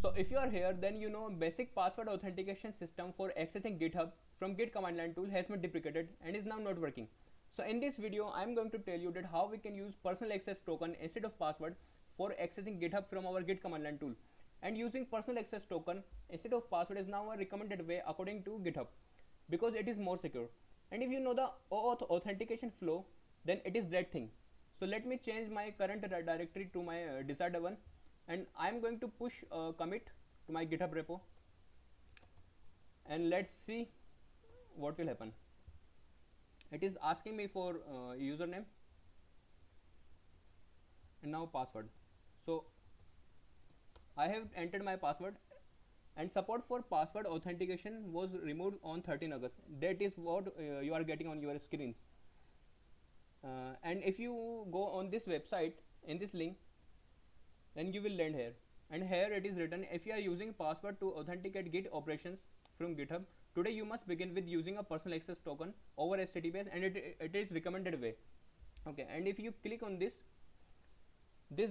So if you are here, then you know basic password authentication system for accessing GitHub from Git command line tool has been deprecated and is now not working. So in this video, I am going to tell you that how we can use personal access token instead of password for accessing GitHub from our Git command line tool. And using personal access token instead of password is now a recommended way according to GitHub because it is more secure. And if you know the OAuth authentication flow, then it is that thing. So let me change my current directory to my desired one, and I am going to push a commit to my GitHub repo, and let's see what will happen. It is asking me for username and now password. So I have entered my password, and support for password authentication was removed on 13 August. That is what you are getting on your screens. And if you go on this website in this link, then you will land here, and here it is written, if you are using password to authenticate Git operations from GitHub, today you must begin with using a personal access token over HTTPS, and it is recommended way. Okay, and if you click on this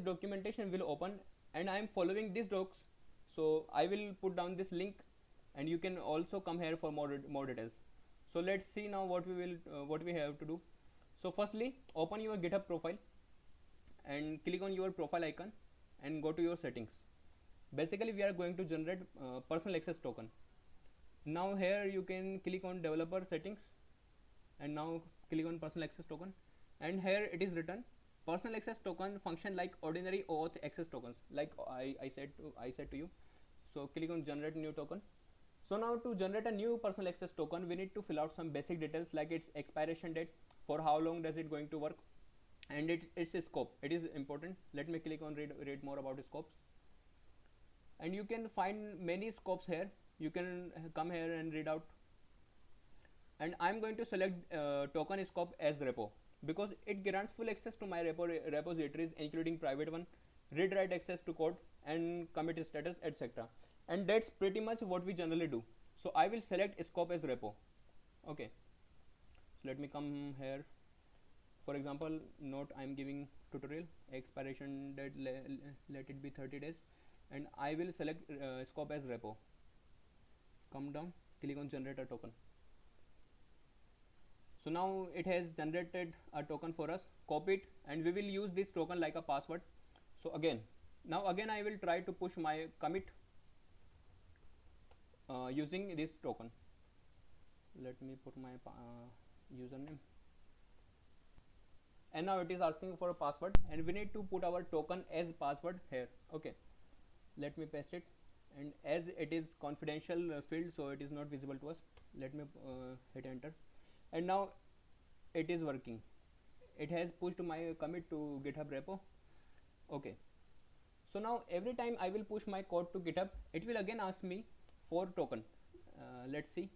documentation will open, and I am following these docs, so I will put down this link, and you can also come here for more details. So let's see now what we have to do. So firstly, open your GitHub profile and click on your profile icon and go to your settings. Basically we are going to generate personal access token. Now here you can click on developer settings, and now click on personal access token, and here it is written personal access token function like ordinary OAuth access tokens, like I said to you. So click on generate new token. So now to generate a new personal access token, we need to fill out some basic details like its expiration date, for how long does it going to work, and its scope. It is important. Let me click on read more about the scopes, and you can find many scopes here. You can come here and read out, and I'm going to select token scope as repo because it grants full access to my repositories, including private one, read write access to code, and commit status, etc. And that's pretty much what we generally do. So I will select scope as repo. Okay, so let me come here. For example, note I'm giving tutorial expiration date, let it be 30 days, and I will select scope as repo. Come down, click on generate a token. So now it has generated a token for us. Copy it, and we will use this token like a password. So again I will try to push my commit using this token. Let me put my username, and now it is asking for a password, and we need to put our token as password here. Okay, let me paste it, and as it is confidential field, so it is not visible to us. Let me hit enter, and now it is working. It has pushed my commit to GitHub repo. Okay, so now every time I will push my code to GitHub, it will again ask me for token. Let's see,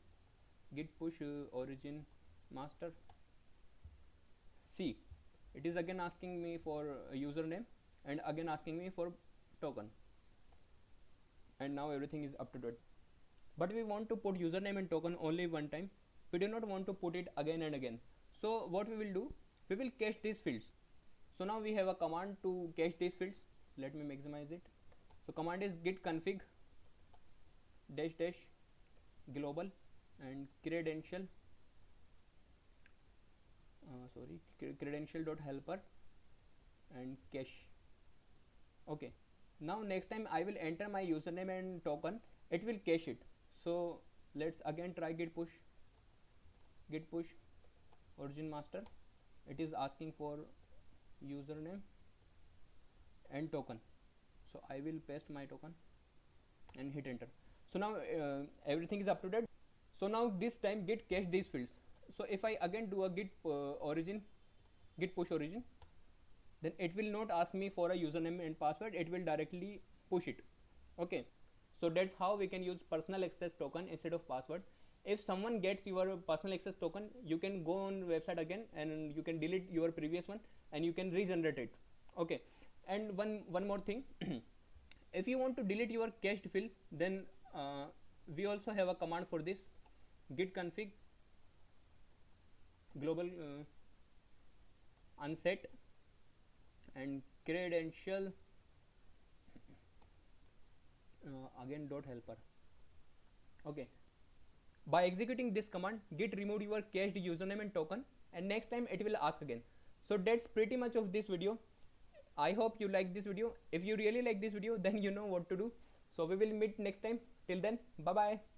git push origin master. See, it is again asking me for a username and again asking me for token, and now everything is up to date. But we want to put username and token only one time. We do not want to put it again and again. So what we will do, we will cache these fields. So now we have a command to cache these fields. Let me maximize it. So command is git config -- global and credential credential.helper and cache. Okay, now next time I will enter my username and token, it will cache it. So let's again try git push origin master. It is asking for username and token, so I will paste my token and hit enter. So now everything is up to date. So now this time git cache these fields. So if I again do a git push origin, then it will not ask me for a username and password, it will directly push it. Okay, so that's how we can use personal access token instead of password. If someone gets your personal access token, you can go on website again and you can delete your previous one and you can regenerate it. Okay, and one more thing if you want to delete your cached field, then we also have a command for this, git config global unset and credential again dot helper. Okay, by executing this command, git removed your cached username and token, and next time it will ask again. So that's pretty much of this video. I hope you like this video. If you really like this video, then you know what to do. So we will meet next time. Till then, bye bye.